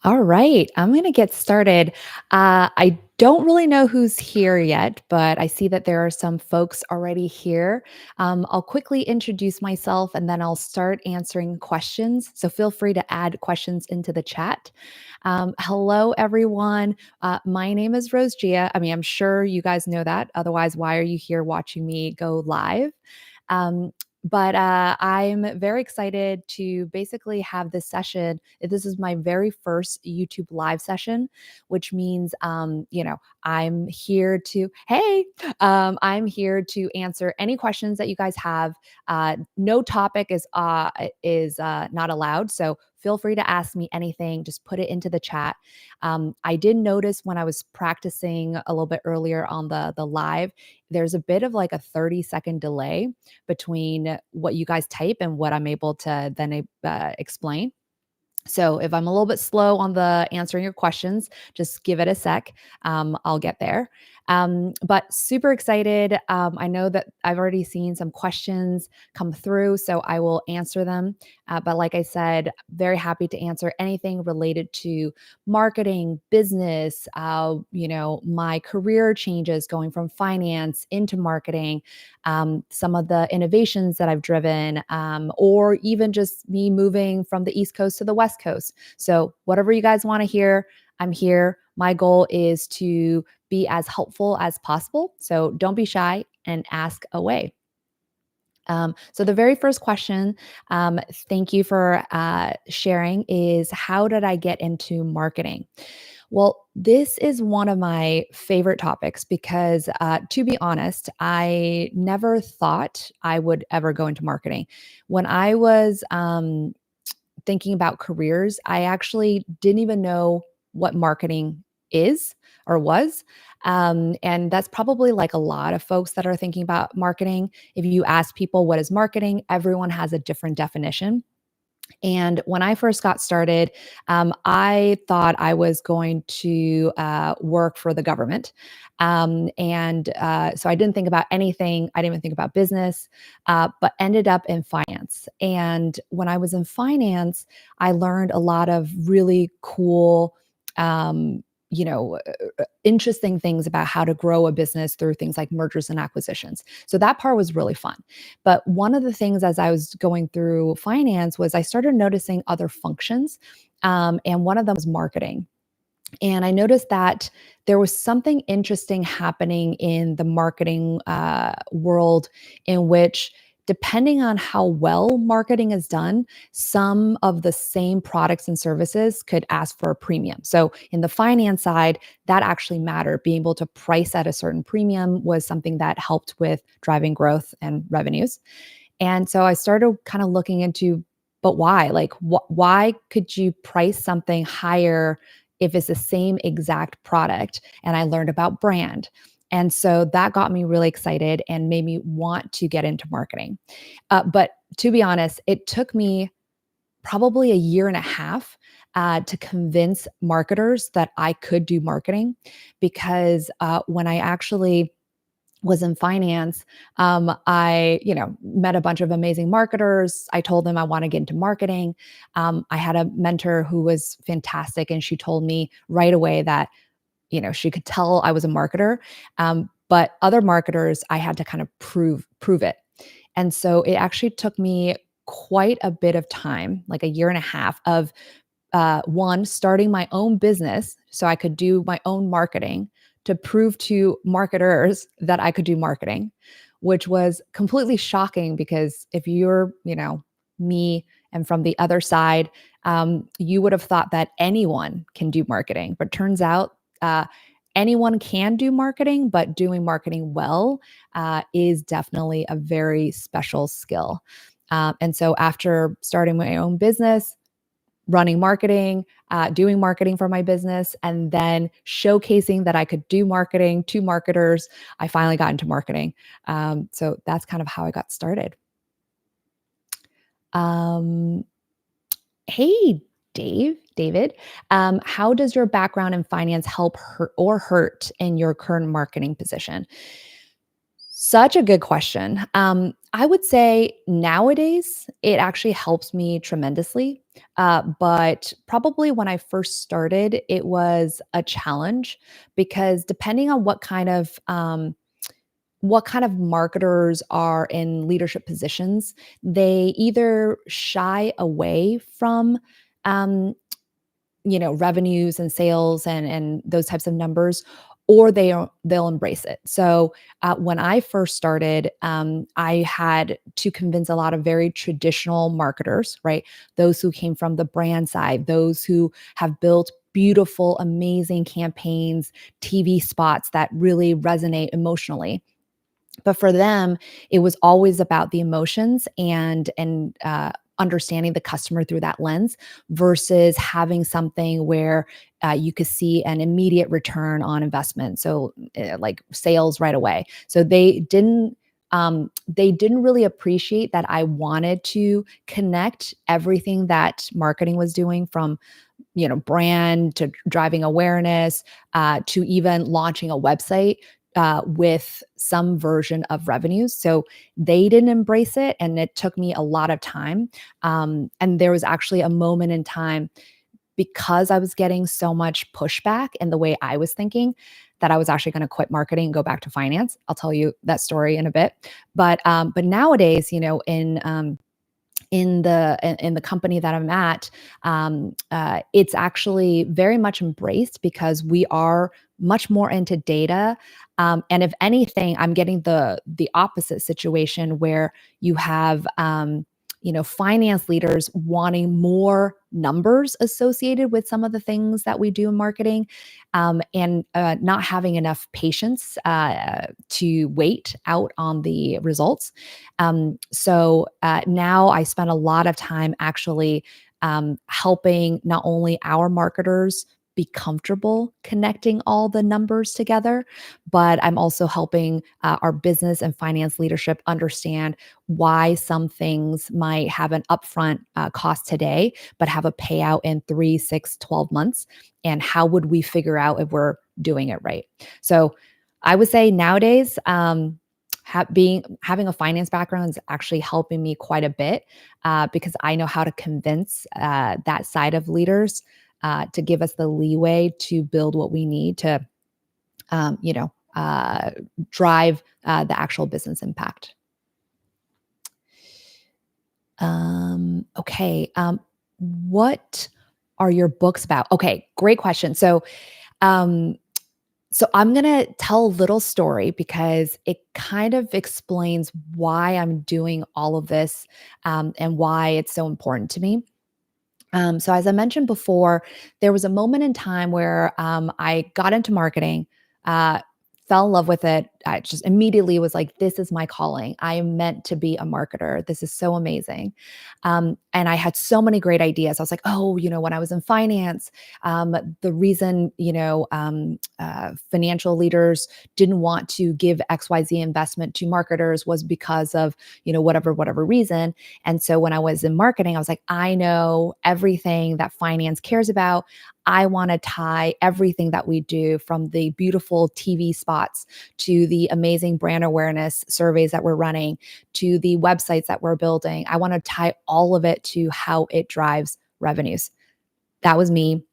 All right, I'm going to get started. I don't really know who's here yet, but I see that there are some folks already here. I'll quickly introduce myself and then I'll start answering questions. So feel free to add questions into the chat. Hello, everyone. My name is Rose Gia. I mean, I'm sure you guys know that. Otherwise, why are you here watching me go live? Um, but I'm very excited to basically have this session. This is my very first YouTube live session, which means, I'm here to, hey, I'm here to answer any questions that you guys have. No topic is not allowed. So feel free to ask me anything. Just put it into the chat. I did notice when I was practicing a little bit earlier on the live, there's a bit of like a 30-second delay between what you guys type and what I'm able to then explain. So if I'm a little bit slow on the answering your questions, just give it a sec. I'll get there. But super excited. I know that I've already seen some questions come through, so I will answer them. But like I said, very happy to answer anything related to marketing, business, my career changes going from finance into marketing, some of the innovations that I've driven, or even just me moving from the East Coast to the West Coast. So, whatever you guys want to hear, I'm here. My goal is to be as helpful as possible. So, don't be shy and ask away. So the very first question, thank you for sharing, is how did I get into marketing? Well, this is one of my favorite topics because, to be honest, I never thought I would ever go into marketing. When I was thinking about careers, I actually didn't even know what marketing is or was. And that's probably like a lot of folks that are thinking about marketing. If you ask people what is marketing, everyone has a different definition. And when I first got started, I thought I was going to work for the government. And so I didn't think about anything. I didn't even think about business, but ended up in finance. And when I was in finance, I learned a lot of really cool. Um, Interesting things about how to grow a business through things like mergers and acquisitions. So that part was really fun. But one of the things as I was going through finance was I started noticing other functions. And one of them was marketing. And I noticed that there was something interesting happening in the marketing world in which, depending on how well marketing is done, some of the same products and services could ask for a premium. So, in the finance side, that actually mattered. Being able to price at a certain premium was something that helped with driving growth and revenues. And so I started kind of looking into, but why? Like, why could you price something higher if it's the same exact product? And I learned about brand. And so that got me really excited and made me want to get into marketing. But to be honest, it took me probably a year and a half to convince marketers that I could do marketing because when I actually was in finance, I, met a bunch of amazing marketers. I told them I want to get into marketing. I had a mentor who was fantastic, and she told me right away that, she could tell I was a marketer. But other marketers, I had to kind of prove it. And so it actually took me quite a bit of time, like a year and a half of one, starting my own business so I could do my own marketing to prove to marketers that I could do marketing, which was completely shocking because if you're, me and from the other side, you would have thought that anyone can do marketing. But turns out, anyone can do marketing, but doing marketing well is definitely a very special skill. And so after starting my own business, running marketing, doing marketing for my business, and then showcasing that I could do marketing to marketers, I finally got into marketing. So that's kind of how I got started. Um, hey, David, how does your background in finance help hurt in your current marketing position? Such a good question. I would say nowadays it actually helps me tremendously. But probably when I first started, it was a challenge because depending on what kind of marketers are in leadership positions, they either shy away from um, revenues and sales and those types of numbers, or they'll embrace it. So when I first started, I had to convince a lot of very traditional marketers, right? Those who came from the brand side, those who have built beautiful, amazing campaigns, TV spots that really resonate emotionally. But for them, it was always about the emotions and understanding the customer through that lens versus having something where you could see an immediate return on investment. So, like sales right away. So they didn't really appreciate that I wanted to connect everything that marketing was doing from brand to driving awareness to even launching a website with some version of revenues. So they didn't embrace it, and it took me a lot of time. And there was actually a moment in time because I was getting so much pushback in the way I was thinking that I was actually going to quit marketing and go back to finance. I'll tell you that story in a bit. But nowadays, in the company that I'm at, it's actually very much embraced because we are much more into data. And if anything, I'm getting the opposite situation where you have finance leaders wanting more numbers associated with some of the things that we do in marketing, and not having enough patience to wait out on the results. So now I spend a lot of time actually helping not only our marketers be comfortable connecting all the numbers together, but I'm also helping our business and finance leadership understand why some things might have an upfront cost today, but have a payout in 3, 6, 12 months. And how would we figure out if we're doing it right? So I would say nowadays, having a finance background is actually helping me quite a bit because I know how to convince that side of leaders to give us the leeway to build what we need to, um, you know, uh, drive the actual business impact. Okay. What are your books about? Okay, great question. Um, So I'm going to tell a little story because it kind of explains why I'm doing all of this, and why it's so important to me. So as I mentioned before, there was a moment in time where I got into marketing, uh, fell in love with it. I just immediately was like, "This is my calling. I am meant to be a marketer. This is so amazing." And I had so many great ideas. I was like, "Oh, when I was in finance, the reason financial leaders didn't want to give XYZ investment to marketers was because of whatever reason." And so when I was in marketing, I was like, I know everything that finance cares about. I want to tie everything that we do from the beautiful TV spots to the amazing brand awareness surveys that we're running to the websites that we're building. I want to tie all of it to how it drives revenues. That was me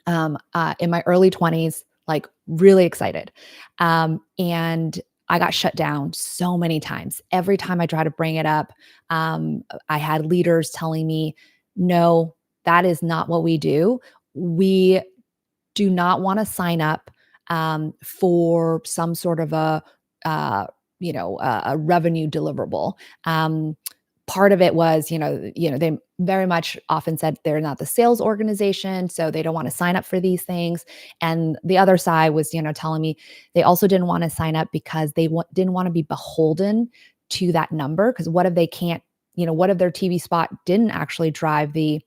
in my early 20s, like really excited. And I got shut down so many times. Every time I tried to bring it up, I had leaders telling me, no, that is not what we do. We do not want to sign up for some sort of uh, a revenue deliverable. Um, Part of it was, they very much often said they're not the sales organization, so they don't want to sign up for these things. And the other side was, telling me they also didn't want to sign up because didn't want to be beholden to that number. Because what if they can't, what if their TV spot didn't actually drive the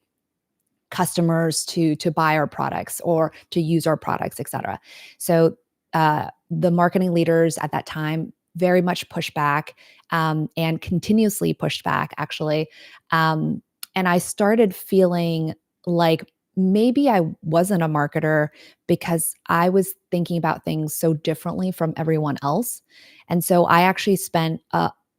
customers to buy our products or to use our products, et cetera. So the marketing leaders at that time very much pushed back, and continuously pushed back, actually. Um, and I started feeling like maybe I wasn't a marketer because I was thinking about things so differently from everyone else. And so I actually spent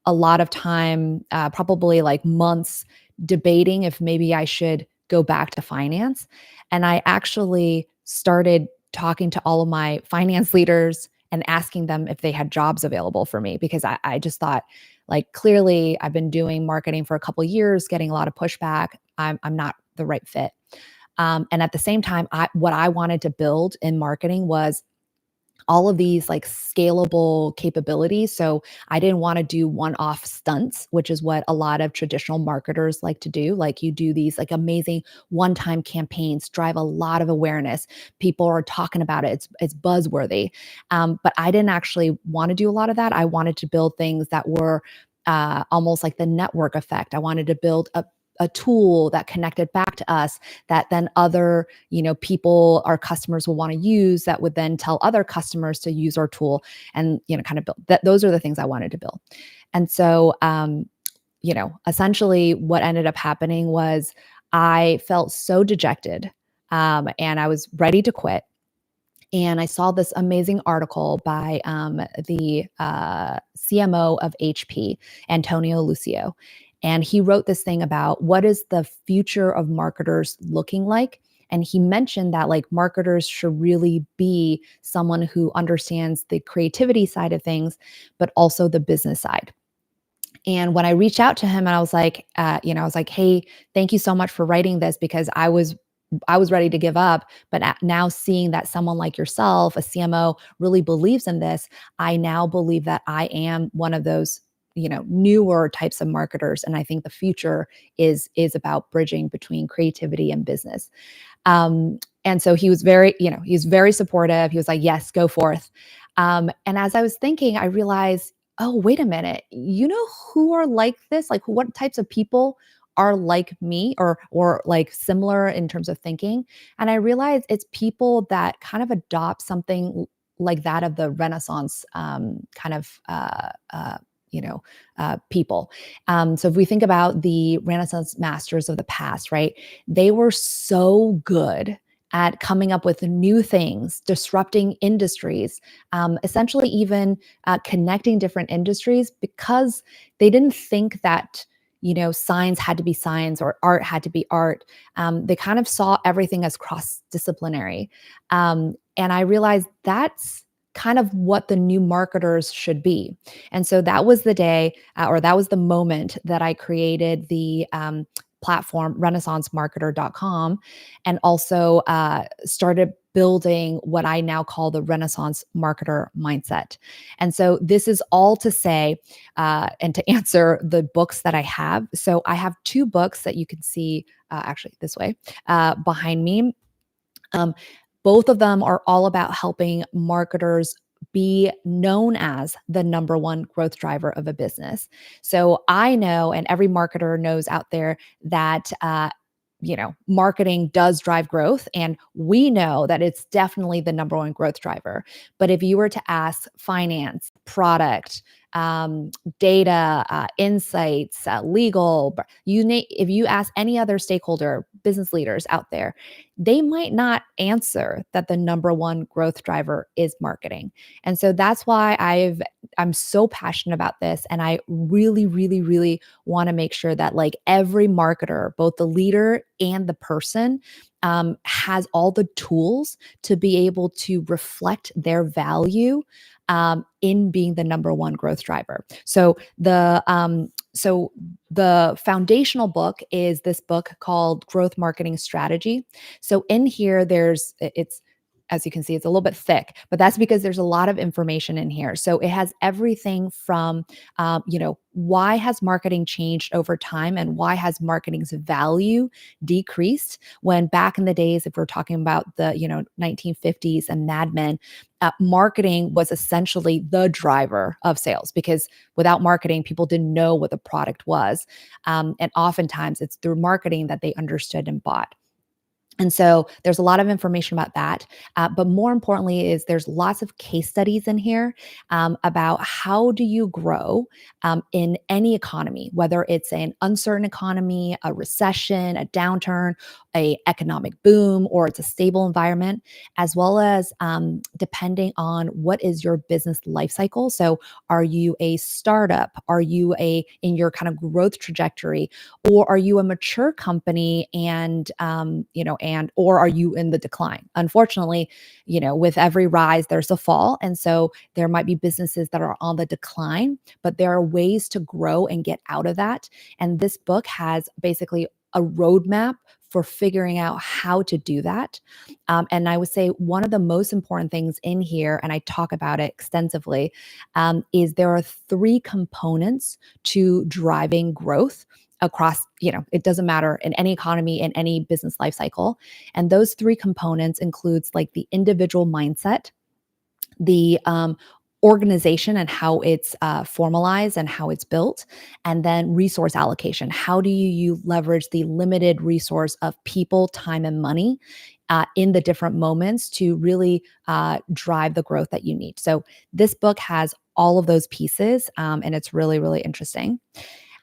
a lot of time, probably like months, debating if maybe I should go back to finance. And I actually started talking to all of my finance leaders and asking them if they had jobs available for me because I just thought, like, clearly I've been doing marketing for a couple years, getting a lot of pushback. I'm not the right fit. And at the same time, what I wanted to build in marketing was all of these like scalable capabilities. So I didn't want to do one-off stunts, which is what a lot of traditional marketers like to do. Like you do these like amazing one-time campaigns, drive a lot of awareness. People are talking about it. It's buzzworthy. But I didn't actually want to do a lot of that. I wanted to build things that were almost like the network effect. I wanted to build a tool that connected back to us that then other, people, our customers will want to use that would then tell other customers to use our tool and, kind of build that. Those are the things I wanted to build. And so, essentially what ended up happening was I felt so dejected, and I was ready to quit. And I saw this amazing article by the CMO of HP, Antonio Lucio. And he wrote this thing about what is the future of marketers looking like. And he mentioned that like marketers should really be someone who understands the creativity side of things, but also the business side. And when I reached out to him and I was like, I was like, hey, thank you so much for writing this because I was ready to give up, but now seeing that someone like yourself, a CMO, really believes in this, I now believe that I am one of those, newer types of marketers, and I think the future is about bridging between creativity and business. And so he was very supportive. He was like, "Yes, go forth." And as I was thinking, I realized, oh, wait a minute. You know who are like this? Like what types of people are like me or like similar in terms of thinking? And I realized it's people that kind of adopt something like that of the Renaissance kind of people. So if we think about the Renaissance masters of the past, right? They were so good at coming up with new things, disrupting industries, essentially even connecting different industries because they didn't think that science had to be science or art had to be art. They kind of saw everything as cross disciplinary, and I realized that's kind of what the new marketers should be. And so that was the day, or that was the moment that I created the platform renaissancemarketer.com and also started building what I now call the Renaissance marketer mindset. And so this is all to say, and to answer the books that I have. So I have two books that you can see actually this way behind me. Um, both of them are all about helping marketers be known as the number one growth driver of a business. So I know, and every marketer knows out there that marketing does drive growth, and we know that it's definitely the number one growth driver. But if you were to ask finance, product, data, insights, legal, if you ask any other stakeholder, business leaders out there, they might not answer that the number one growth driver is marketing. And so that's why I'm so passionate about this, and I really, really, really want to make sure that like every marketer, both the leader and the person, has all the tools to be able to reflect their value in being the number one growth driver. So the foundational book is this book called Growth Marketing Strategy. So in here, it's, as you can see, it's a little bit thick, but that's because there's a lot of information in here. So it has everything from, why has marketing changed over time and why has marketing's value decreased when back in the days, if we're talking about the, 1950s and Mad Men, marketing was essentially the driver of sales because without marketing, people didn't know what the product was. And oftentimes it's through marketing that they understood and bought. And so there's a lot of information about that. But more importantly is there's lots of case studies in here about how do you grow in any economy, whether it's an uncertain economy, a recession, a downturn, a economic boom or it's a stable environment, as well as depending on what is your business life cycle. So are you a startup? Are you a in your kind of growth trajectory, or are you a mature company and and or are you in the decline? Unfortunately, with every rise there's a fall, and so there might be businesses that are on the decline, but there are ways to grow and get out of that. And this book has basically a roadmap for figuring out how to do that. And I would say one of the most important things in here, and I talk about it extensively, is there are three components to driving growth across, it doesn't matter in any economy, in any business life cycle. And those three components includes like the individual mindset, the organization and how it's formalized and how it's built, and then resource allocation. How do you leverage the limited resource of people, time, and money in the different moments to really drive the growth that you need? So this book has all of those pieces, and it's really, really interesting.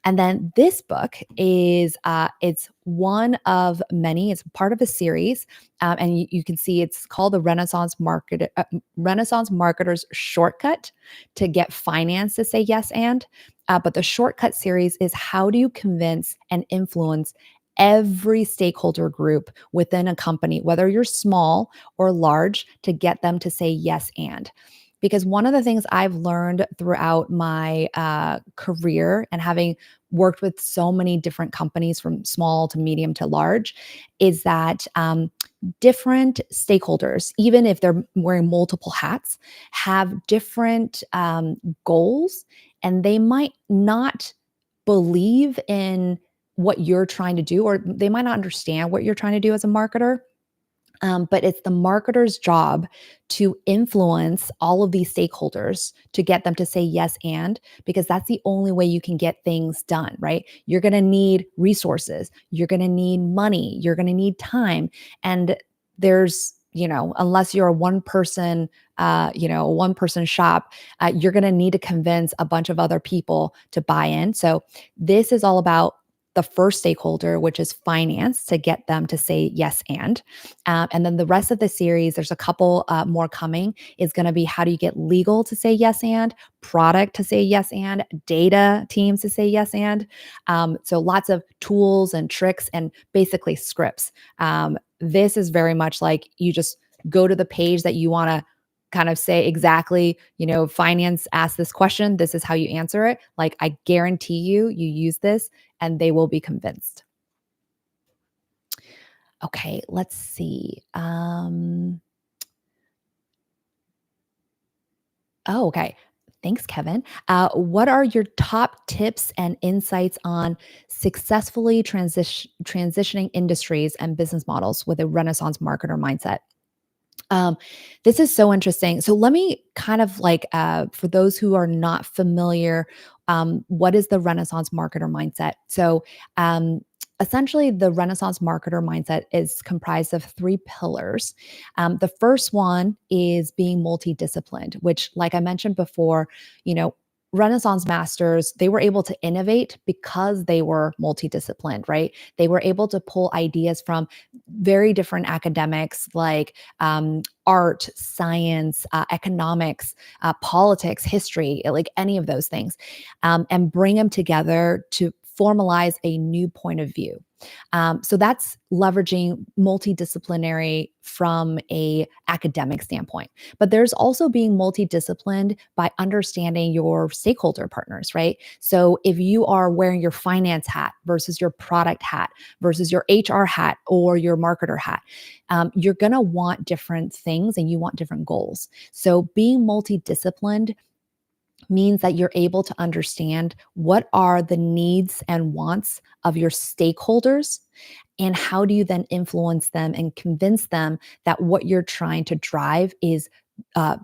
And then this book is it's one of many. It's part of a series, and you can see it's called the Renaissance Marketer's Shortcut to Get Finance to Say Yes and. But the shortcut series is how do you convince and influence every stakeholder group within a company, whether you're small or large, to get them to say yes and. Because one of the things I've learned throughout my career and having worked with so many different companies from small to medium to large is that different stakeholders, even if they're wearing multiple hats, have different goals, and they might not believe in what you're trying to do, or they might not understand what you're trying to do as a marketer. But it's the marketer's job to influence all of these stakeholders to get them to say yes and, because that's the only way you can get things done, right? You're going to need resources, you're going to need money, you're going to need time. And there's, unless you're a one person shop, you're going to need to convince a bunch of other people to buy in. So this is all about the first stakeholder, which is finance, to get them to say yes and then the rest of the series, there's a couple more coming, is going to be how do you get legal to say yes and, product to say yes and, data teams to say yes and. So lots of tools and tricks and basically scripts. This is very much like you just go to the page that you want to kind of say exactly, finance asked this question, this is how you answer it. Like, I guarantee you use this and they will be convinced. Okay, let's see. Oh, okay. Thanks, Kevin. What are your top tips and insights on successfully transitioning industries and business models with a Renaissance marketer mindset? Um, this is so interesting. So let me kind of like, for those who are not familiar, what is the Renaissance marketer mindset? So essentially, the Renaissance marketer mindset is comprised of three pillars. The first one is being multidisciplined, which, like I mentioned before, you know, Renaissance masters, they were able to innovate because they were multidisciplined, right? They were able to pull ideas from very different academics like art, science, economics, politics, history, like any of those things, and bring them together to formalize a new point of view. So that's leveraging multidisciplinary from a academic standpoint. But there's also being multidisciplined by understanding your stakeholder partners, right? So if you are wearing your finance hat versus your product hat versus your HR hat or your marketer hat, you're going to want different things and you want different goals. So being multidisciplined means that you're able to understand what are the needs and wants of your stakeholders, and how do you then influence them and convince them that what you're trying to drive is uh,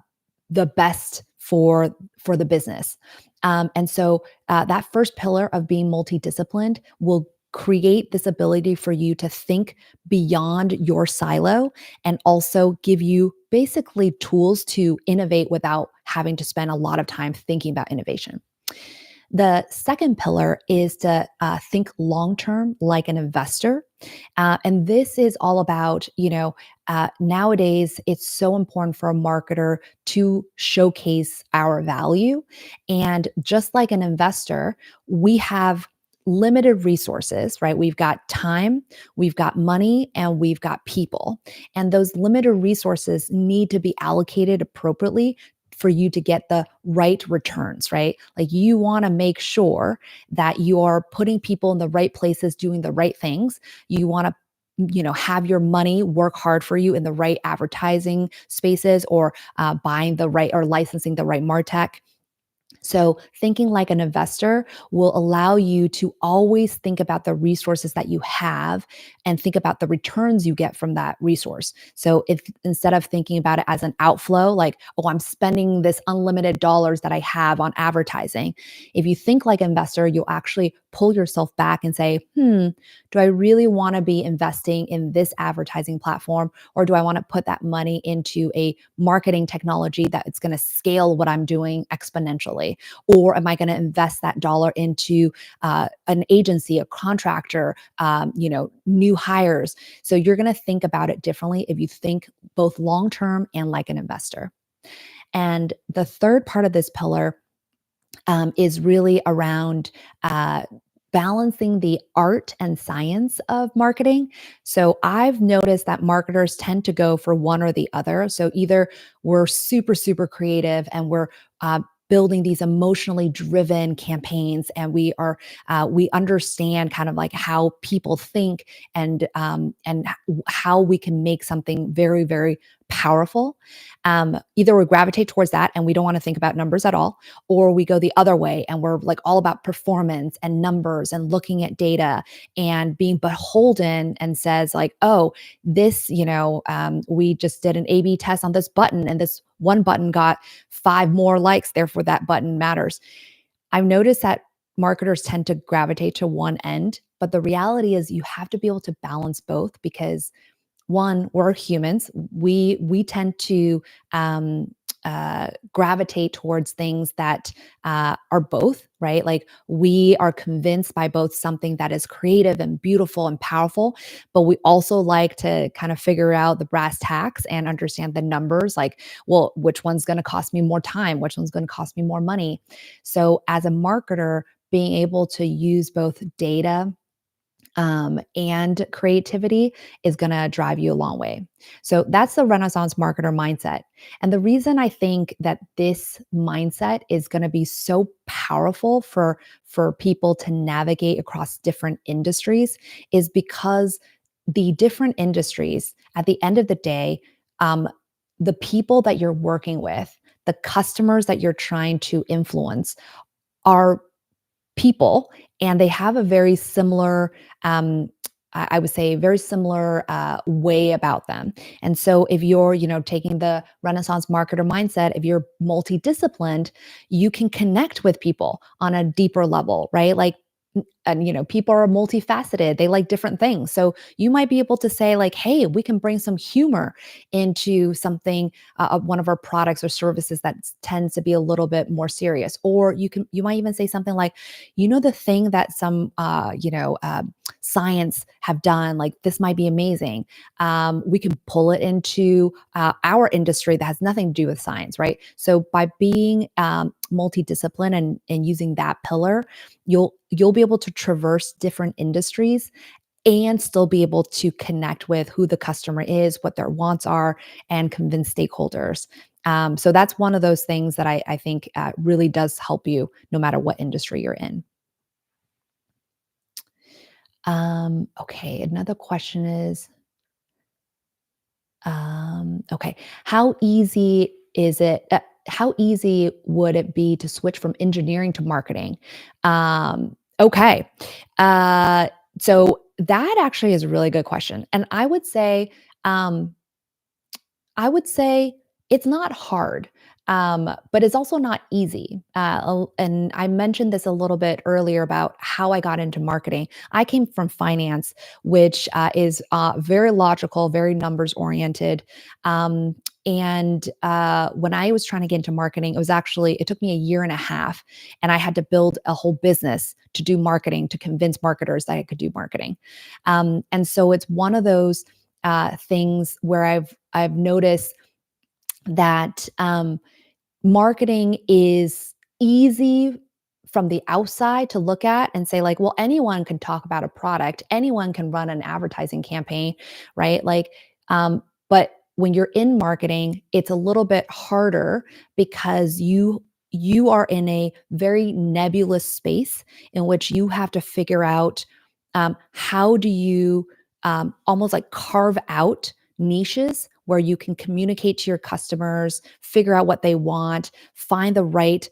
the best for the business. And so that first pillar of being multidisciplined will create this ability for you to think beyond your silo and also give you basically tools to innovate without having to spend a lot of time thinking about innovation. The second pillar is to think long term like an investor. And this is all about, nowadays it's so important for a marketer to showcase our value. And just like an investor, we have limited resources, right? We've got time, we've got money, and we've got people. And those limited resources need to be allocated appropriately for you to get the right returns, right? Like you want to make sure that you are putting people in the right places doing the right things. You want to have your money work hard for you in the right advertising spaces, or buying the right or licensing the right martech. So, thinking like an investor will allow you to always think about the resources that you have and think about the returns you get from that resource. So, if instead of thinking about it as an outflow, like, oh, I'm spending this unlimited dollars that I have on advertising, if you think like an investor, you'll actually pull yourself back and say, do I really want to be investing in this advertising platform? Or do I want to put that money into a marketing technology that it's going to scale what I'm doing exponentially? Or am I going to invest that dollar into an agency, a contractor, new hires? So you're going to think about it differently if you think both long term and like an investor. And the third part of this pillar is really around balancing the art and science of marketing. So I've noticed that marketers tend to go for one or the other. So either we're super, super creative and we're building these emotionally driven campaigns, and we understand kind of like how people think, and how we can make something very, very powerful. Either we gravitate towards that and we don't want to think about numbers at all, or we go the other way and we're like all about performance and numbers and looking at data and being beholden and says like, oh, this, we just did an A/B test on this button and this one button got five more likes, therefore that button matters. I've noticed that marketers tend to gravitate to one end, but the reality is you have to be able to balance both, because one, we're humans. We tend to gravitate towards things that are both, right. Like we are convinced by both something that is creative and beautiful and powerful, but we also like to kind of figure out the brass tacks and understand the numbers. Like, well, which one's going to cost me more time? Which one's going to cost me more money? So, as a marketer, being able to use both data and creativity is going to drive you a long way. So that's the Renaissance marketer mindset. And the reason I think that this mindset is going to be so powerful for people to navigate across different industries is because the different industries, at the end of the day, um, the people that you're working with, the customers that you're trying to influence, are people, and they have a very similar I would say very similar way about them. And so if you're, taking the Renaissance marketer mindset, if you're multidisciplined, you can connect with people on a deeper level, right? Like, and people are multifaceted, they like different things. So you might be able to say like, hey, we can bring some humor into something, one of our products or services that tends to be a little bit more serious. Or you might even say something like, the thing that some science have done, like this might be amazing. We can pull it into our industry that has nothing to do with science, right? So by being multidisciplined and using that pillar, you'll be able to traverse different industries and still be able to connect with who the customer is, what their wants are, and convince stakeholders. So that's one of those things that I think really does help you no matter what industry you're in. Okay, another question is, okay, how easy is it? How easy would it be to switch from engineering to marketing? Okay, uh, so that actually is a really good question, and um, I would say It's not hard, but it's also not easy. And I mentioned this a little bit earlier about how I got into marketing. I came from finance, which is very logical, very numbers oriented. Um, and when I was trying to get into marketing, it took me a year and a half, and I had to build a whole business to do marketing to convince marketers that I could do marketing. And so it's one of those things where I've noticed that marketing is easy from the outside to look at and say like, well, anyone can talk about a product, anyone can run an advertising campaign, right? But when you're in marketing, it's a little bit harder because you are in a very nebulous space in which you have to figure out how do you almost like carve out niches where you can communicate to your customers, figure out what they want, find the right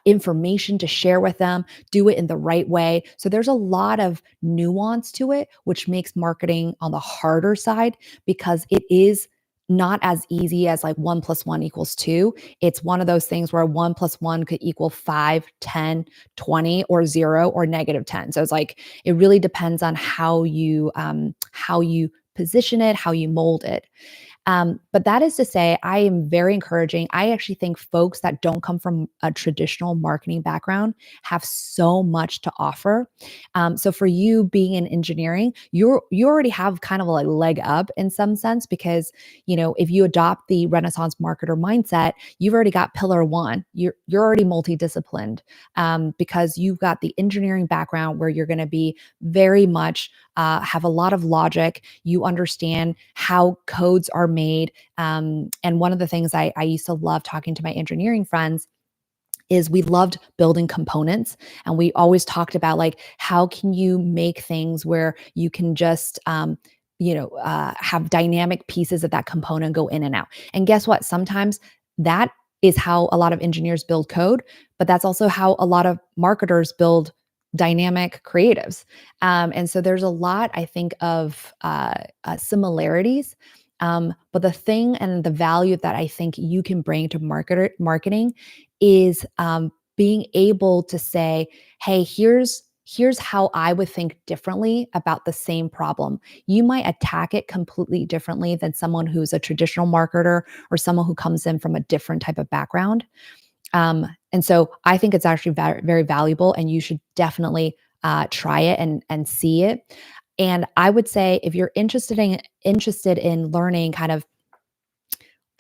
information to share with them, do it in the right way. So there's a lot of nuance to it, which makes marketing on the harder side because it is not as easy as like one plus one equals two. It's one of those things where one plus one could equal 5, 10, 20, or zero or negative 10. So it's like it really depends on how you position it, how you mold it. But that is to say, I am very encouraging. I actually think folks that don't come from a traditional marketing background have so much to offer. So for you being in engineering, you already have kind of a like leg up in some sense because if you adopt the Renaissance marketer mindset, you've already got pillar one. You're already multidisciplined because you've got the engineering background where you're going to be very much have a lot of logic. You understand how codes are made. And one of the things I used to love talking to my engineering friends is we loved building components, and we always talked about like how can you make things where you can just have dynamic pieces of that component go in and out. And guess what? Sometimes that is how a lot of engineers build code, but that's also how a lot of marketers build dynamic creatives. And so there's a lot, I think, of similarities. But the thing and the value that I think you can bring to marketing is being able to say, hey, here's how I would think differently about the same problem. You might attack it completely differently than someone who's a traditional marketer or someone who comes in from a different type of background. And so I think it's actually very valuable, and you should definitely try it and see it. And I would say if you're interested in learning kind of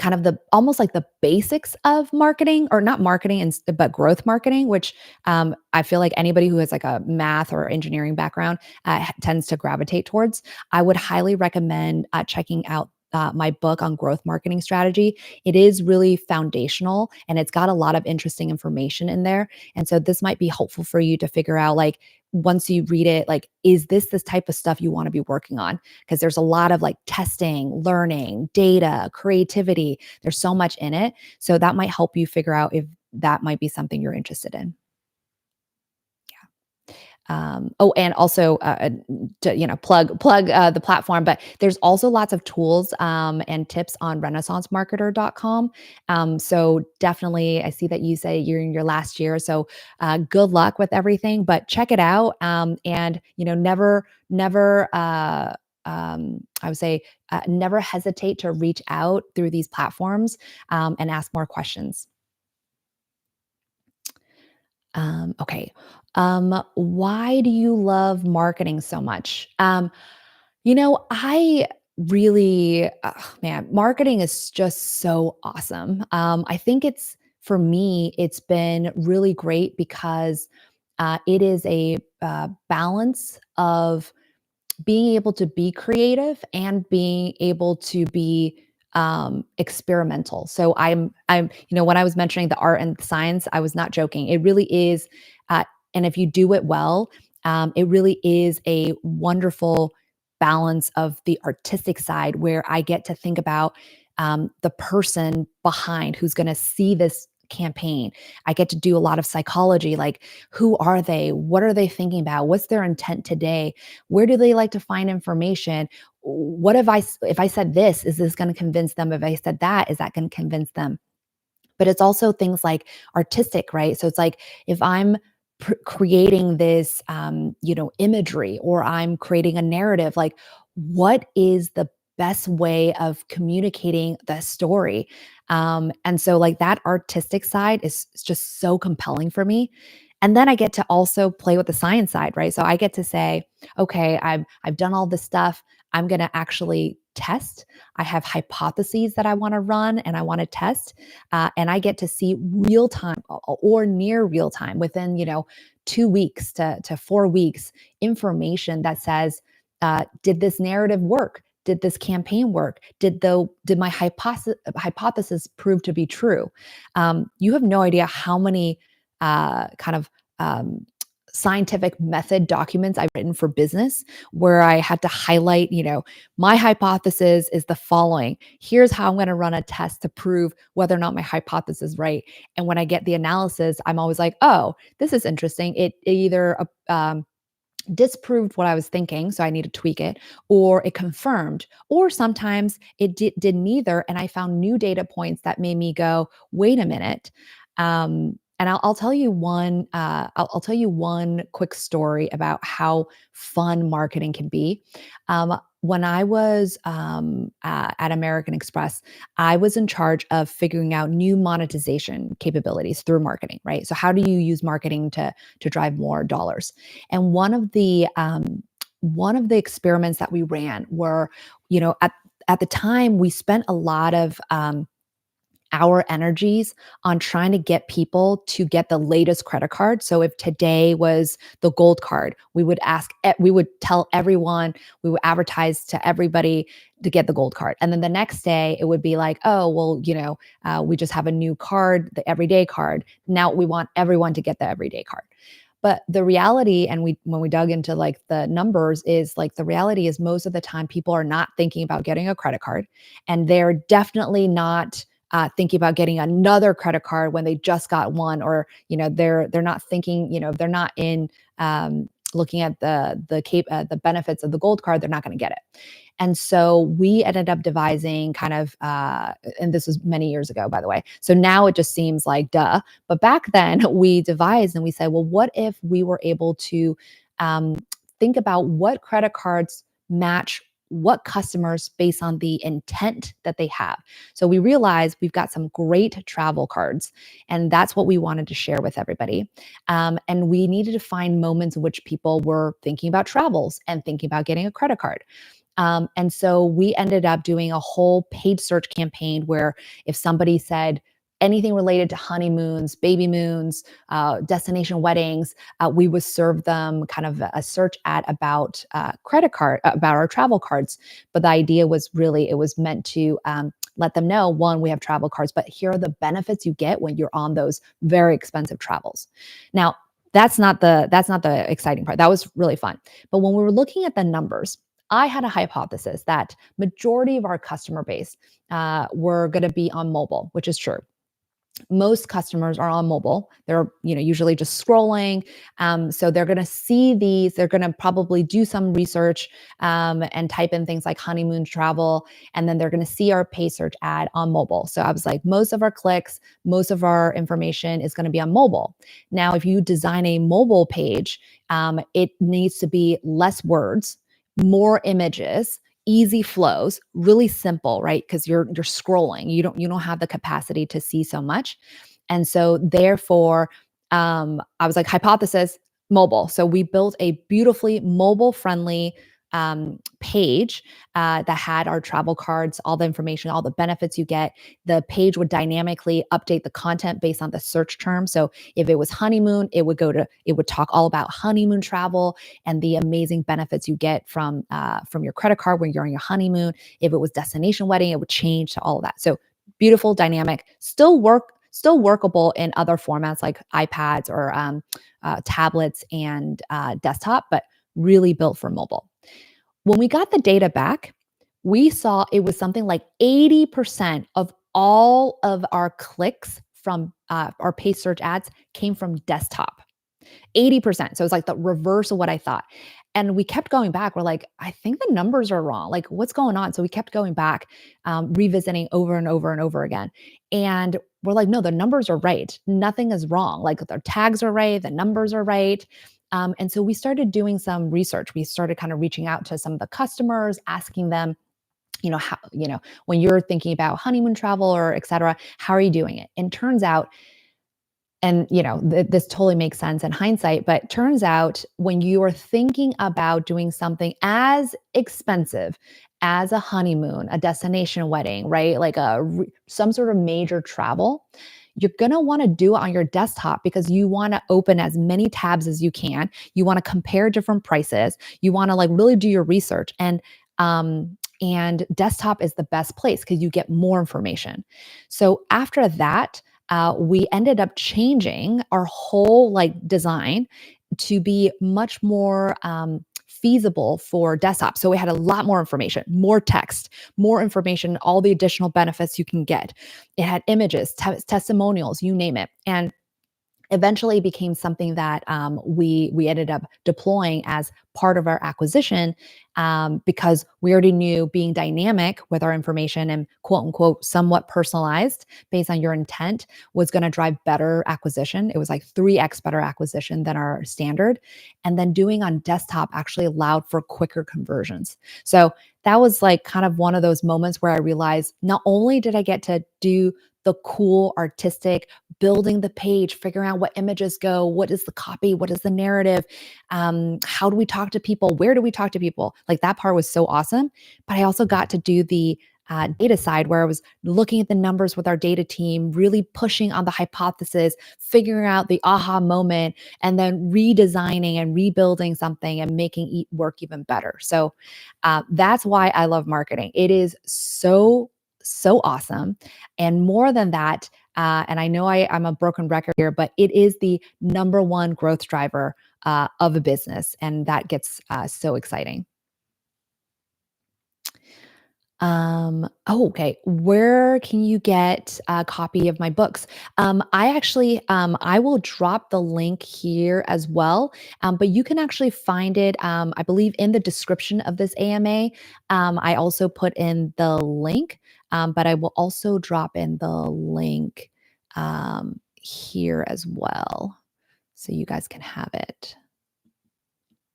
the almost like the basics of marketing, or not marketing but growth marketing, which I feel like anybody who has like a math or engineering background tends to gravitate towards. I would highly recommend checking out my book on growth marketing strategy. It is really foundational, and it's got a lot of interesting information in there. And so this might be helpful for you to figure out like once you read it, like, is this type of stuff you want to be working on? Because there's a lot of like testing, learning, data, creativity. There's so much in it. So that might help you figure out if that might be something you're interested in. Oh, and also, to, plug the platform, but there's also lots of tools and tips on renaissancemarketer.com. So definitely, I see that you say you're in your last year, so good luck with everything. But check it out, and never. I would say never hesitate to reach out through these platforms and ask more questions. Okay. Why do you love marketing so much? I really, man, marketing is just so awesome. I think for me, it's been really great because it is a balance of being able to be creative and being able to be experimental. So when I was mentioning the art and science, I was not joking. It really is, and if you do it well, it really is a wonderful balance of the artistic side where I get to think about the person behind who's going to see this campaign. I get to do a lot of psychology, like who are they? What are they thinking about? What's their intent today? Where do they like to find information? what if I said this, is this going to convince them? If I said that, is that going to convince them? But it's also things like artistic, right? So it's like if I'm creating this, imagery, or I'm creating a narrative, like what is the best way of communicating the story? And so like that artistic side is just so compelling for me. And then I get to also play with the science side, right? So I get to say, okay, I've done all this stuff. I'm going to actually test. I have hypotheses that I want to run and I want to test, and I get to see real time or near real time within 2 weeks to 4 weeks information that says, did this narrative work? Did this campaign work? Did my hypothesis prove to be true? You have no idea how many kind of um, scientific method documents I've written for business where I had to highlight, my hypothesis is the following. Here's how I'm going to run a test to prove whether or not my hypothesis is right. And when I get the analysis, I'm always like, oh, this is interesting. It either disproved what I was thinking, so I need to tweak it, or it confirmed, or sometimes it did neither. And I found new data points that made me go, wait a minute. And I'll tell you one. I'll tell you one quick story about how fun marketing can be. When I was at American Express, I was in charge of figuring out new monetization capabilities through marketing. Right. So how do you use marketing to drive more dollars? And one of the experiments that we ran were, at the time we spent a lot of our energies on trying to get people to get the latest credit card. So if today was the gold card, we would tell everyone, we would advertise to everybody to get the gold card. And then the next day it would be like, oh, well, we just have a new card, the everyday card. Now we want everyone to get the everyday card. But the reality, and when we dug into like the numbers, is like the reality is most of the time people are not thinking about getting a credit card, and they're definitely not thinking about getting another credit card when they just got one, or they're not thinking, they're not in looking at the benefits of the gold card. They're not going to get it. And so we ended up devising kind of, and this was many years ago, by the way. So now it just seems like duh. But back then we devised and we said, well, what if we were able to um, think about what credit cards match what customers based on the intent that they have. So we realized we've got some great travel cards, and that's what we wanted to share with everybody. And we needed to find moments in which people were thinking about travels and thinking about getting a credit card. And so we ended up doing a whole paid search campaign where if somebody said anything related to honeymoons, baby moons, destination weddings, we would serve them kind of a search ad about credit card, about our travel cards. But the idea was really, it was meant to let them know, one, we have travel cards, but here are the benefits you get when you're on those very expensive travels. Now, that's not the exciting part. That was really fun. But when we were looking at the numbers, I had a hypothesis that majority of our customer base were going to be on mobile, which is true. Most customers are on mobile. They're, usually just scrolling. So they're going to see these. They're going to probably do some research and type in things like honeymoon travel, and then they're going to see our pay search ad on mobile. So I was like, most of our clicks, most of our information is going to be on mobile. Now, if you design a mobile page, it needs to be less words, more images, easy flows, really simple, right? Because you're scrolling. You don't have the capacity to see so much. And so therefore, I was like, hypothesis, mobile. So we built a beautifully mobile friendly page that had our travel cards, all the information, all the benefits you get. The page would dynamically update the content based on the search term. So if it was honeymoon, it would talk all about honeymoon travel and the amazing benefits you get from your credit card when you're on your honeymoon. If it was destination wedding, it would change to all of that. So beautiful, dynamic, still workable in other formats like iPads or tablets and desktop, but really built for mobile. When we got the data back, we saw it was something like 80% of all of our clicks from our paid search ads came from desktop. 80%. So it's like the reverse of what I thought. And we kept going back. We're like, I think the numbers are wrong. Like, what's going on? So we kept going back, revisiting over and over and over again. And we're like, no, the numbers are right. Nothing is wrong. Like the tags are right, the numbers are right. And so we started doing some research. We started kind of reaching out to some of the customers, asking them, how, when you're thinking about honeymoon travel or et cetera, how are you doing it? And turns out, and this totally makes sense in hindsight, but turns out when you are thinking about doing something as expensive as a honeymoon, a destination wedding, right? Like some sort of major travel, you're going to want to do it on your desktop because you want to open as many tabs as you can. You want to compare different prices. You want to like really do your research, and desktop is the best place because you get more information. So after that, we ended up changing our whole like design to be much more feasible for desktop. So we had a lot more information, more text, more information, all the additional benefits you can get. It had images, testimonials, you name it. And eventually became something that we ended up deploying as part of our acquisition, because we already knew being dynamic with our information and quote unquote somewhat personalized based on your intent was going to drive better acquisition. It was like 3x better acquisition than our standard. And then doing on desktop actually allowed for quicker conversions. So that was like kind of one of those moments where I realized not only did I get to do the cool artistic building the page, figuring out what images go, what is the copy, what is the narrative, how do we talk to people, where do we talk to people? Like that part was so awesome. But I also got to do the data side where I was looking at the numbers with our data team, really pushing on the hypothesis, figuring out the aha moment, and then redesigning and rebuilding something and making it work even better. So that's why I love marketing. It is so awesome. And more than that, and I know I'm a broken record here, but it is the number one growth driver of a business. And that gets so exciting. Oh, okay. Where can you get a copy of my books? I actually, I will drop the link here as well. But you can actually find it, I believe, in the description of this AMA. I also put in the link, but I will also drop in the link here as well, so you guys can have it.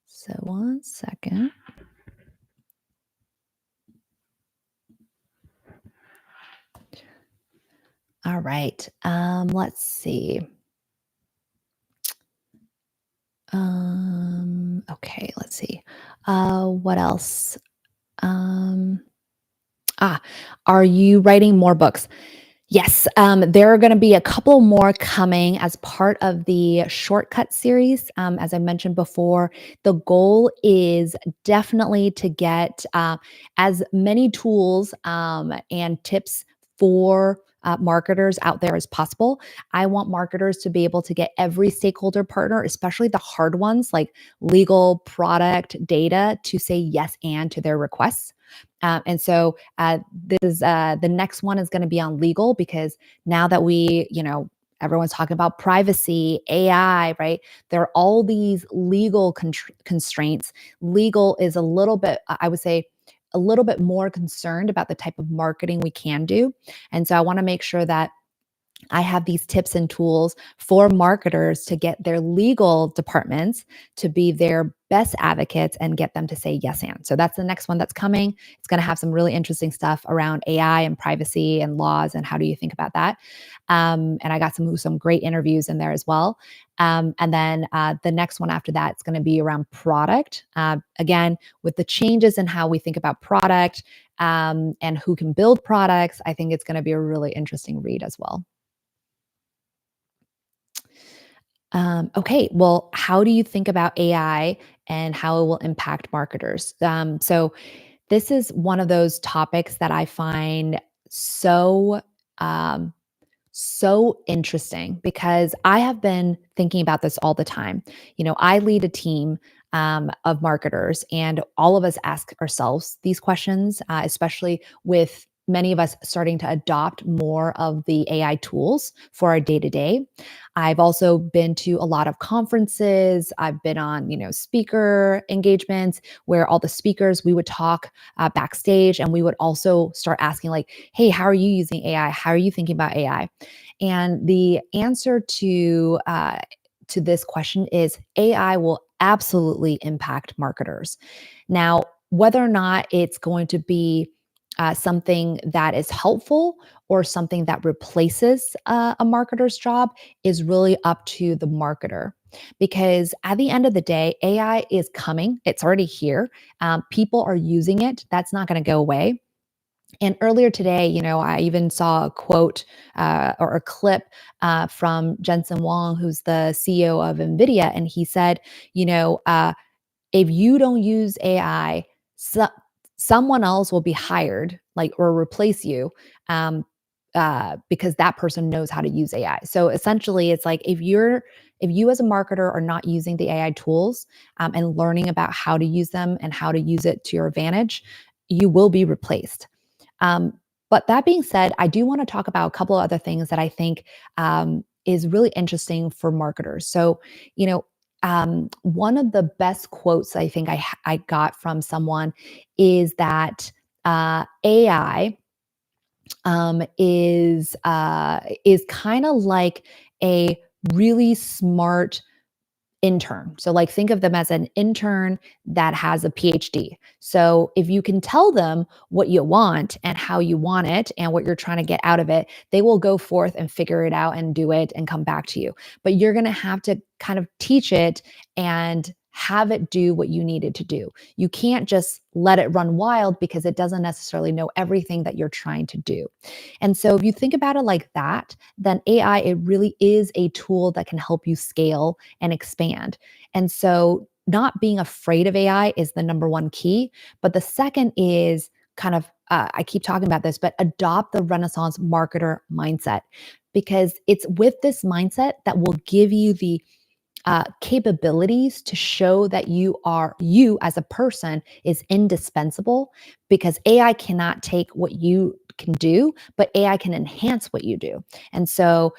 So one second. All right. Let's see. Okay, let's see. What else? Um, ah, are you writing more books? Yes, there are going to be a couple more coming as part of the shortcut series. As I mentioned before, the goal is definitely to get as many tools and tips for marketers out there as possible. I want marketers to be able to get every stakeholder partner, especially the hard ones like legal, product, data, to say yes and to their requests. And so this is the next one is going to be on legal, because now that everyone's talking about privacy, AI, right? There are all these legal constraints. Legal is a little bit, I would say, a little bit more concerned about the type of marketing we can do. And so I want to make sure that I have these tips and tools for marketers to get their legal departments to be their best advocates and get them to say yes and. So that's the next one that's coming. It's going to have some really interesting stuff around AI and privacy and laws and how do you think about that. And I got some great interviews in there as well. And then the next one after that is going to be around product. Again, with the changes in how we think about product and who can build products, I think it's going to be a really interesting read as well. Okay, well, how do you think about AI and how it will impact marketers? So, this is one of those topics that I find so um, so interesting because I have been thinking about this all the time. I lead a team of marketers, and all of us ask ourselves these questions, especially with many of us starting to adopt more of the AI tools for our day to day. I've also been to a lot of conferences. I've been on, speaker engagements where all the speakers, we would talk backstage, and we would also start asking, like, hey, how are you using AI? How are you thinking about AI? And the answer to this question is AI will absolutely impact marketers. Now, whether or not it's going to be something that is helpful or something that replaces a marketer's job is really up to the marketer. Because at the end of the day, AI is coming, it's already here. People are using it, that's not going to go away. And earlier today, I even saw a quote or a clip from Jensen Huang, who's the CEO of NVIDIA. And he said, if you don't use AI, someone else will be hired, like, or replace you, um, because that person knows how to use AI. So essentially, it's like if you as a marketer are not using the AI tools and learning about how to use them and how to use it to your advantage, you will be replaced. Um, but that being said, I do want to talk about a couple of other things that I think is really interesting for marketers. So, one of the best quotes I think I got from someone is that AI is kind of like a really smart intern. So, like, think of them as an intern that has a PhD. So, if you can tell them what you want and how you want it and what you're trying to get out of it, they will go forth and figure it out and do it and come back to you. But you're going to have to kind of teach it and have it do what you need it to do. You can't just let it run wild because it doesn't necessarily know everything that you're trying to do. And so if you think about it like that, then AI, it really is a tool that can help you scale and expand. And so not being afraid of AI is the number one key. But the second is kind of, I keep talking about this, but adopt the Renaissance marketer mindset, because it's with this mindset that will give you the capabilities to show that you as a person is indispensable, because AI cannot take what you can do, but AI can enhance what you do. And so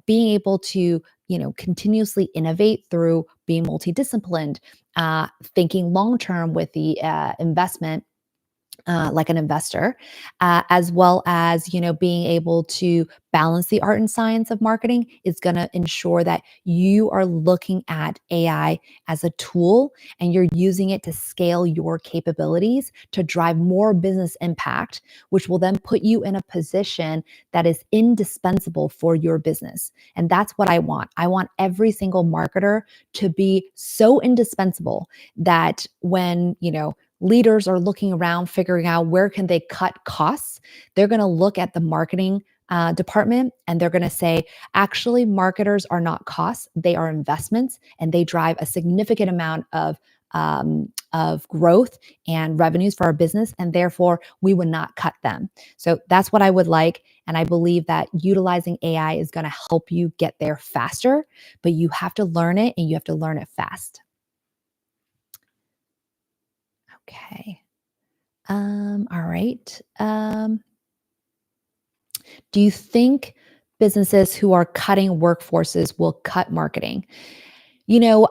being able to continuously innovate through being multidisciplined, thinking long term with the investment, like an investor, as well as being able to balance the art and science of marketing, is going to ensure that you are looking at AI as a tool and you're using it to scale your capabilities to drive more business impact, which will then put you in a position that is indispensable for your business. And that's what I want. I want every single marketer to be so indispensable that when leaders are looking around figuring out where can they cut costs, they're going to look at the marketing department, and they're going to say, actually, marketers are not costs, they are investments, and they drive a significant amount of growth and revenues for our business, and therefore we would not cut them. So that's what I would like. And I believe that utilizing AI is going to help you get there faster, but you have to learn it, and you have to learn it fast. Okay. All right. Do you think businesses who are cutting workforces will cut marketing? As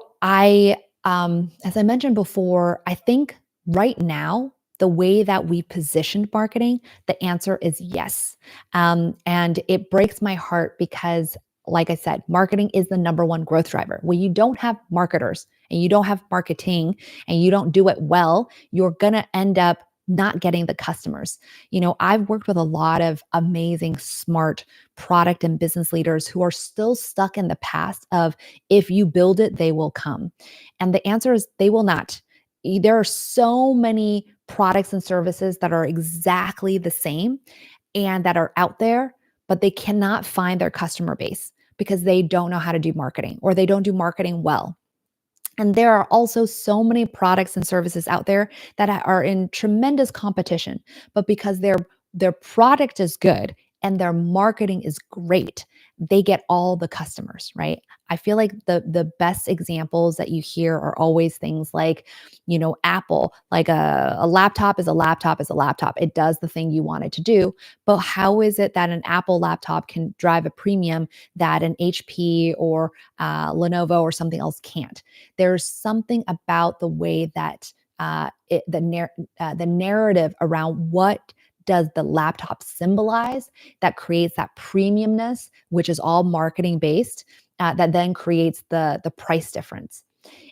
I mentioned before, I think right now, the way that we positioned marketing, the answer is yes. And it breaks my heart because, like I said, marketing is the number one growth driver. When you don't have marketers and you don't have marketing and you don't do it well, you're going to end up not getting the customers. I've worked with a lot of amazing, smart product and business leaders who are still stuck in the past of, if you build it, they will come. And the answer is they will not. There are so many products and services that are exactly the same and that are out there, but they cannot find their customer base because they don't know how to do marketing, or they don't do marketing well. And there are also so many products and services out there that are in tremendous competition, but because their product is good and their marketing is great, they get all the customers, right? I feel like the best examples that you hear are always things like, Apple, like a laptop is a laptop is a laptop. It does the thing you want it to do. But how is it that an Apple laptop can drive a premium that an HP or Lenovo or something else can't? There's something about the way that the narrative around what does the laptop symbolize that creates that premiumness, which is all marketing based, that then creates the price difference.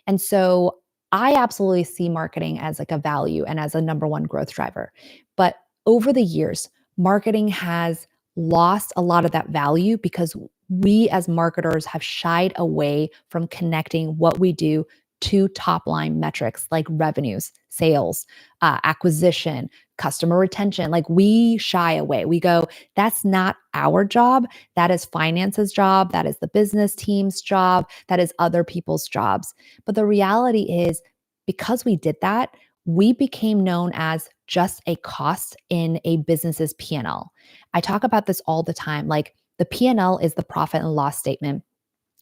And so I absolutely see marketing as like a value and as a number one growth driver. But over the years, marketing has lost a lot of that value because we as marketers have shied away from connecting what we do to top line metrics like revenues, sales, acquisition, customer retention. Like we shy away. We go, that's not our job. That is finance's job. That is the business team's job. That is other people's jobs. But the reality is, because we did that, we became known as just a cost in a business's P&L. I talk about this all the time. Like the P&L is the profit and loss statement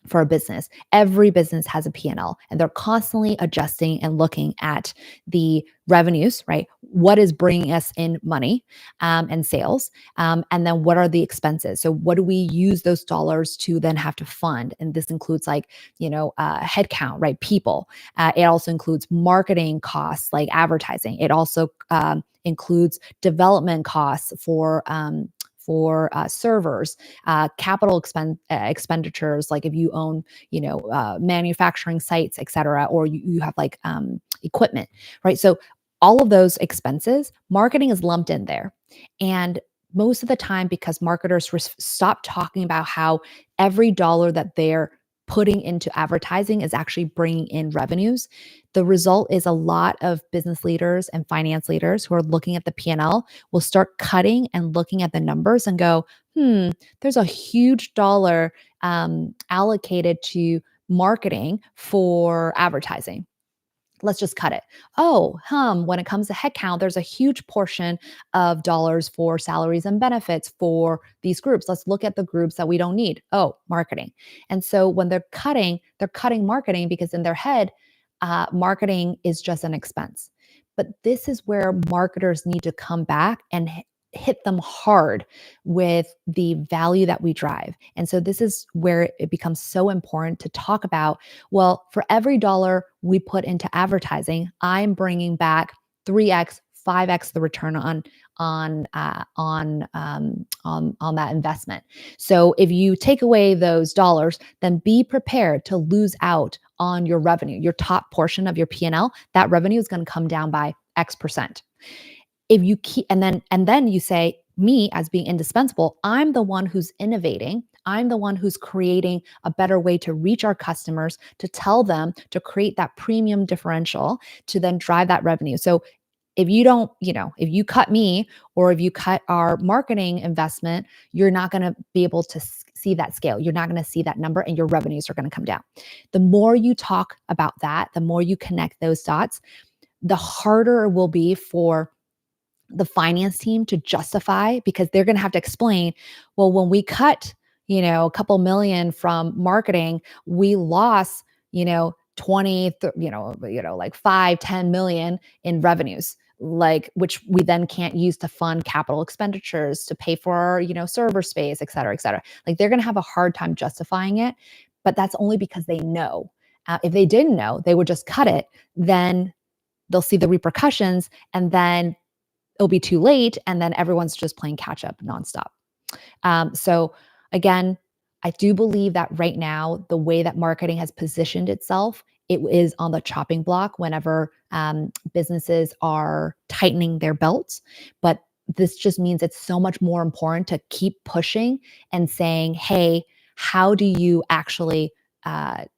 for a business. Every business has a P&L and they're constantly adjusting and looking at the revenues, right? What is bringing us in money and sales? And then what are the expenses? So what do we use those dollars to then have to fund? And this includes like, headcount, right? People. It also includes marketing costs like advertising. It also includes development costs for servers, expenditures, like if you own, manufacturing sites, et cetera, or you have like equipment, right? So all of those expenses, marketing is lumped in there. And most of the time, because marketers stop talking about how every dollar that they're putting into advertising is actually bringing in revenues, the result is a lot of business leaders and finance leaders who are looking at the P&L will start cutting and looking at the numbers and go, there's a huge dollar allocated to marketing for advertising. Let's just cut it. Oh, when it comes to headcount, there's a huge portion of dollars for salaries and benefits for these groups. Let's look at the groups that we don't need. Oh, marketing. And so when they're cutting marketing because in their head, marketing is just an expense. But this is where marketers need to come back and hit them hard with the value that we drive. And so this is where it becomes so important to talk about, well, for every dollar we put into advertising, I'm bringing back 3x, 5x the return on that investment. So if you take away those dollars, then be prepared to lose out on your revenue, your top portion of your P&L. That revenue is going to come down by X percent. If you keep and then you say, me as being indispensable, I'm the one who's innovating. I'm the one who's creating a better way to reach our customers, to tell them to create that premium differential to then drive that revenue. So if you don't, if you cut me or if you cut our marketing investment, you're not going to be able to see that scale. You're not going to see that number and your revenues are going to come down. The more you talk about that, the more you connect those dots, the harder it will be for the finance team to justify, because they're going to have to explain, well, when we cut, a couple million from marketing, we lost, 20, like 5-10 million in revenues, like, which we then can't use to fund capital expenditures, to pay for, server space, et cetera, et cetera. Like they're going to have a hard time justifying it, but that's only because they know. If they didn't know, they would just cut it. Then they'll see the repercussions, and then it'll be too late, and then everyone's just playing catch up nonstop. So again, I do believe that right now, the way that marketing has positioned itself, it is on the chopping block whenever businesses are tightening their belts. But this just means it's so much more important to keep pushing and saying, hey, how do you actually drive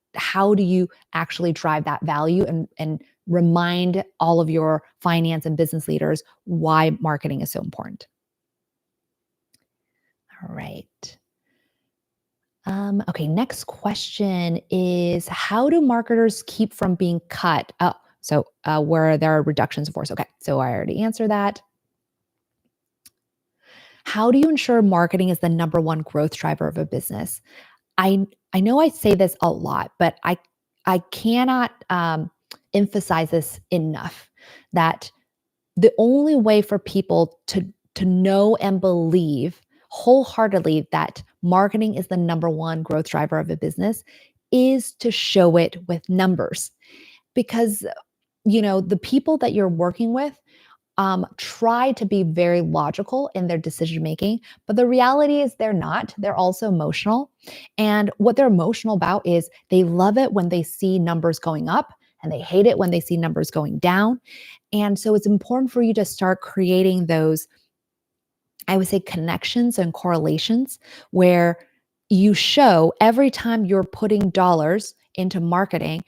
that value, and remind all of your finance and business leaders why marketing is so important. All right. Okay, next question is, how do marketers keep from being cut? Where there are reductions of force. Okay, so I already answered that. How do you ensure marketing is the number one growth driver of a business? I know I say this a lot, but I cannot emphasize this enough that the only way for people to know and believe wholeheartedly that marketing is the number one growth driver of a business is to show it with numbers. Because the people that you're working with try to be very logical in their decision making, but the reality is they're not. They're also emotional. And what they're emotional about is they love it when they see numbers going up and they hate it when they see numbers going down. And so it's important for you to start creating those, I would say, connections and correlations where you show every time you're putting dollars into marketing,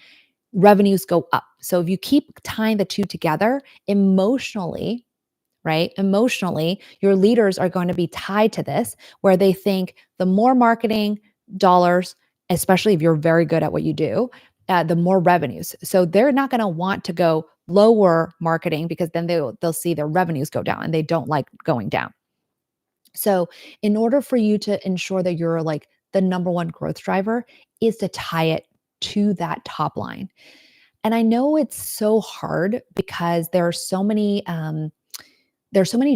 revenues go up. So if you keep tying the two together emotionally, right? Emotionally, your leaders are going to be tied to this, where they think the more marketing dollars, especially if you're very good at what you do, the more revenues. So they're not going to want to go lower marketing because then they'll see their revenues go down and they don't like going down. So in order for you to ensure that you're like the number one growth driver is to tie it to that top line. And I know it's so hard because there's so many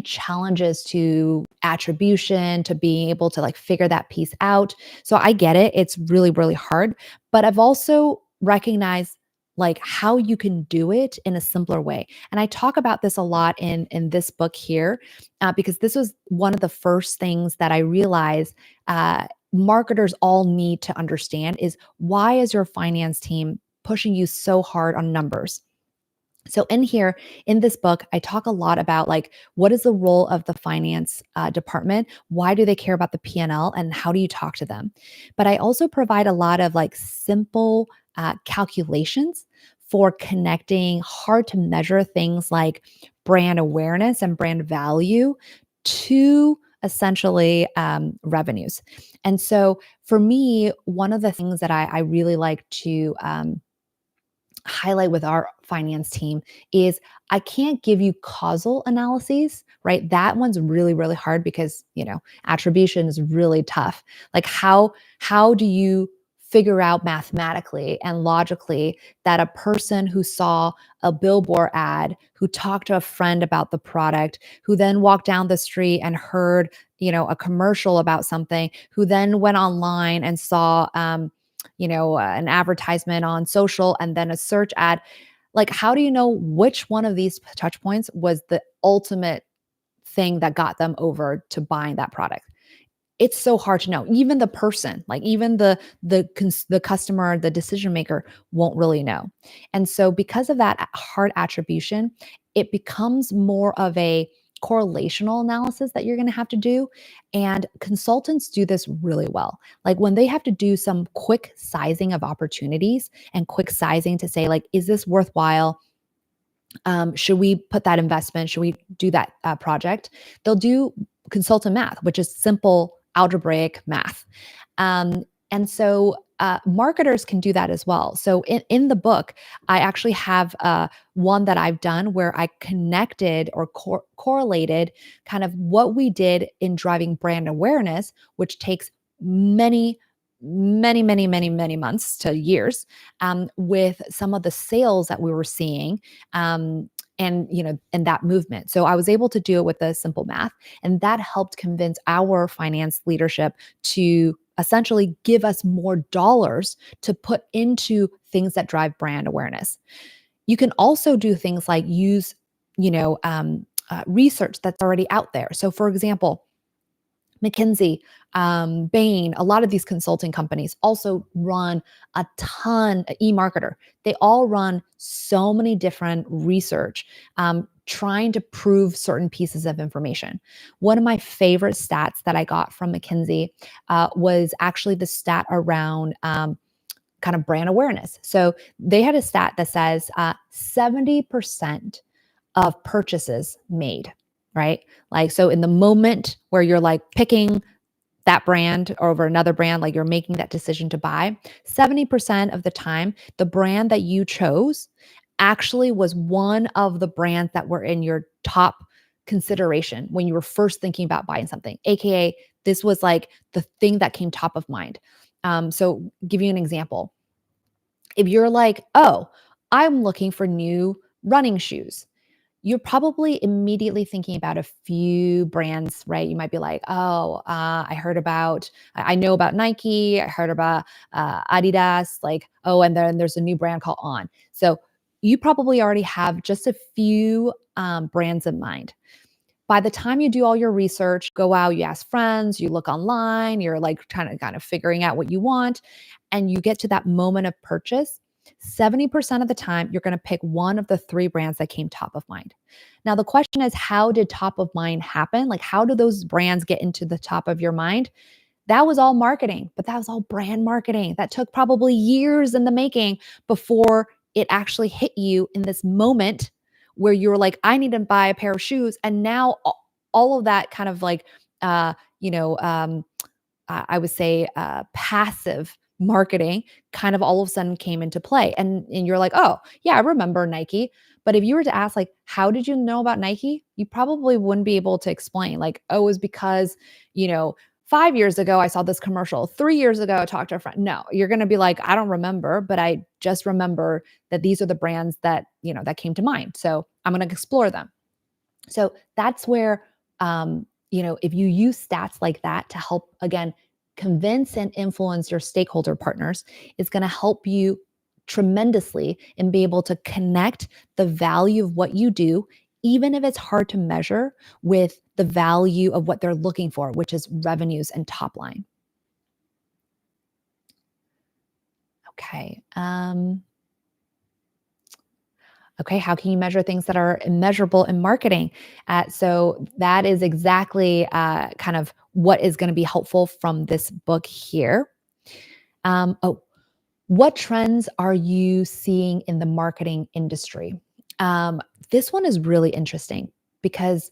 challenges to attribution, to being able to like figure that piece out. So I get it. It's really, really hard. But I've also recognized like how you can do it in a simpler way. And I talk about this a lot in this book here, because this was one of the first things that I realized marketers all need to understand is why is your finance team pushing you so hard on numbers? So in here, in this book, I talk a lot about like what is the role of the finance department? Why do they care about the P&L, and how do you talk to them? But I also provide a lot of like simple calculations for connecting hard to measure things like brand awareness and brand value to essentially revenues. And so for me, one of the things that I really like to highlight with our finance team is I can't give you causal analyses, right? That one's really, really hard because, attribution is really tough. Like how do you figure out mathematically and logically that a person who saw a billboard ad, who talked to a friend about the product, who then walked down the street and heard, a commercial about something, who then went online and saw an advertisement on social and then a search ad, like how do you know which one of these touch points was the ultimate thing that got them over to buying that product? It's so hard to know. Even the person, like even the customer, the decision maker won't really know. And so because of that hard attribution, it becomes more of a correlational analysis that you're going to have to do, and consultants do this really well. Like when they have to do some quick sizing of opportunities and quick sizing to say like is this worthwhile, should we put that investment? Should we do that project? They'll do consultant math, which is simple algebraic math. And so marketers can do that as well. So in the book, I actually have one that I've done where I connected or correlated kind of what we did in driving brand awareness, which takes many many months to years, with some of the sales that we were seeing, and that movement. So I was able to do it with the simple math, and that helped convince our finance leadership to essentially give us more dollars to put into things that drive brand awareness. You can also do things like use, research that's already out there. So, for example, McKinsey, Bain, a lot of these consulting companies also run a ton, eMarketer. They all run so many different research, trying to prove certain pieces of information. One of my favorite stats that I got from McKinsey was actually the stat around kind of brand awareness. So they had a stat that says 70% of purchases made, right? Like, so in the moment where you're like picking that brand over another brand, like you're making that decision to buy, 70% of the time, the brand that you chose actually was one of the brands that were in your top consideration when you were first thinking about buying something, aka this was like the thing that came top of mind. So give you an example. If you're like, oh, I'm looking for new running shoes, you're probably immediately thinking about a few brands, right? You might be like, oh, I know about Nike, I heard about Adidas, like, oh, and then there's a new brand called On. So you probably already have just a few brands in mind. By the time you do all your research, go out, you ask friends, you look online, you're like trying to kind of figuring out what you want, and you get to that moment of purchase, 70% of the time, you're going to pick one of the three brands that came top of mind. Now, the question is, how did top of mind happen? Like, how do those brands get into the top of your mind? That was all marketing, but that was all brand marketing. That took probably years in the making before it actually hit you in this moment where you were like, I need to buy a pair of shoes. And now all of that kind of like, uh, you know, um, I would say passive marketing kind of all of a sudden came into play. And you're like, oh, yeah, I remember Nike. But if you were to ask, like, how did you know about Nike? You probably wouldn't be able to explain, like, oh, it was because, you know, 5 years ago, I saw this commercial. 3 years ago, I talked to a friend. No, you're going to be like, I don't remember, but I just remember that these are the brands that, that came to mind. So I'm going to explore them. So that's where, if you use stats like that to help, again, convince and influence your stakeholder partners, it's going to help you tremendously and be able to connect the value of what you do, even if it's hard to measure, with the value of what they're looking for, which is revenues and top line. Okay. Okay, how can you measure things that are immeasurable in marketing? So that is exactly kind of what is going to be helpful from this book here. Oh, what trends are you seeing in the marketing industry? Um, this one is really interesting because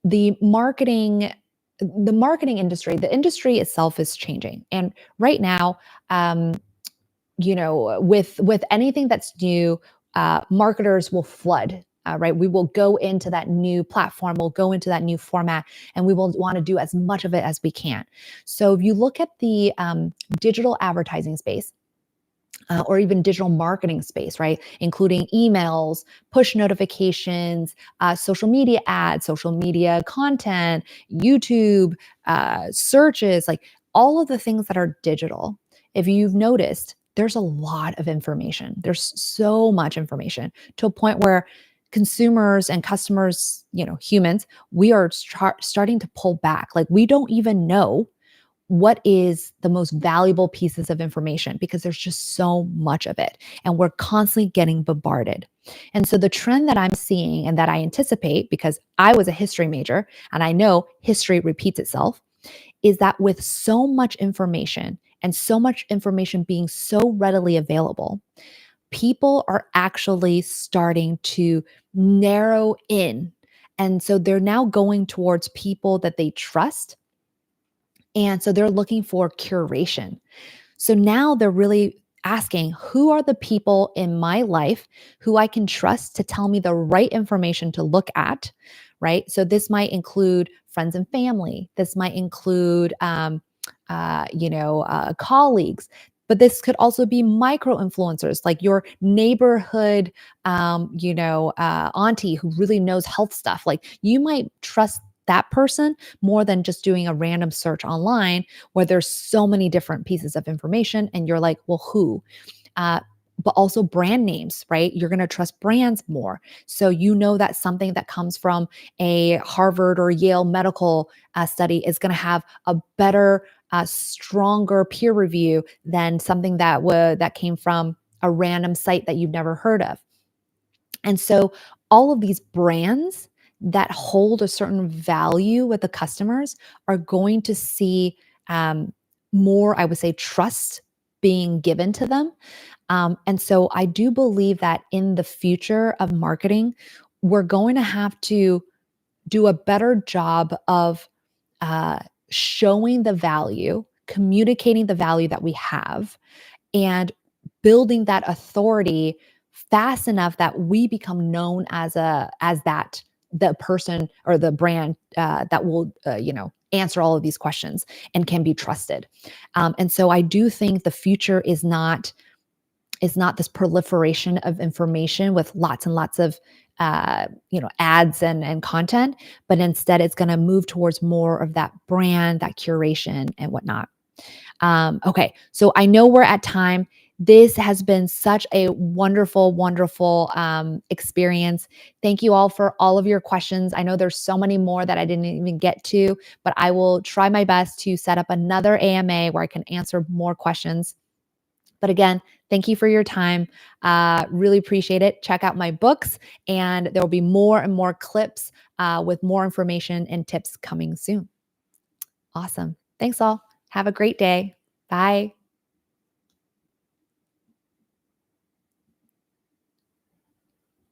the marketing the marketing industry, the industry itself is changing, and right now, um, with anything that's new, marketers will flood. Right, we will go into that new platform, we'll go into that new format, and we will want to do as much of it as we can. So, if you look at the digital advertising space, or even digital marketing space, right? Including emails, push notifications, social media ads, social media content, YouTube, searches, like all of the things that are digital. If you've noticed, there's a lot of information. There's so much information to a point where consumers and customers, humans, we are starting to pull back. Like we don't even know what is the most valuable pieces of information because there's just so much of it and we're constantly getting bombarded. And so the trend that I'm seeing and that I anticipate, because I was a history major and I know history repeats itself, is that with so much information and so much information being so readily available, people are actually starting to narrow in. And so they're now going towards people that they trust, and so they're looking for curation. So now they're really asking, who are the people in my life who I can trust to tell me the right information to look at, right? So this might include friends and family. This might include, colleagues. But this could also be micro influencers, like your neighborhood, auntie who really knows health stuff. Like you might trust that person more than just doing a random search online where there's so many different pieces of information and you're like, well, who? Uh, but also brand names, right? You're going to trust brands more. So you know that something that comes from a Harvard or Yale medical study is going to have a better, stronger peer review than something that came from a random site that you've never heard of. And so all of these brands that hold a certain value with the customers are going to see um, more, I would say, trust being given to them. And so I do believe that in the future of marketing, we're going to have to do a better job of uh, showing the value, communicating the value that we have, and building that authority fast enough that we become known as that the person or the brand that will, answer all of these questions and can be trusted. And so I do think the future is not this proliferation of information with lots and lots of ads and content, but instead it's going to move towards more of that brand, that curation and whatnot. Okay, so I know we're at time. This has been such a wonderful, wonderful experience. Thank you all for all of your questions. I know there's so many more that I didn't even get to, but I will try my best to set up another AMA where I can answer more questions. But again, thank you for your time. Really appreciate it. Check out my books, and there will be more and more clips with more information and tips coming soon. Awesome. Thanks all. Have a great day. Bye.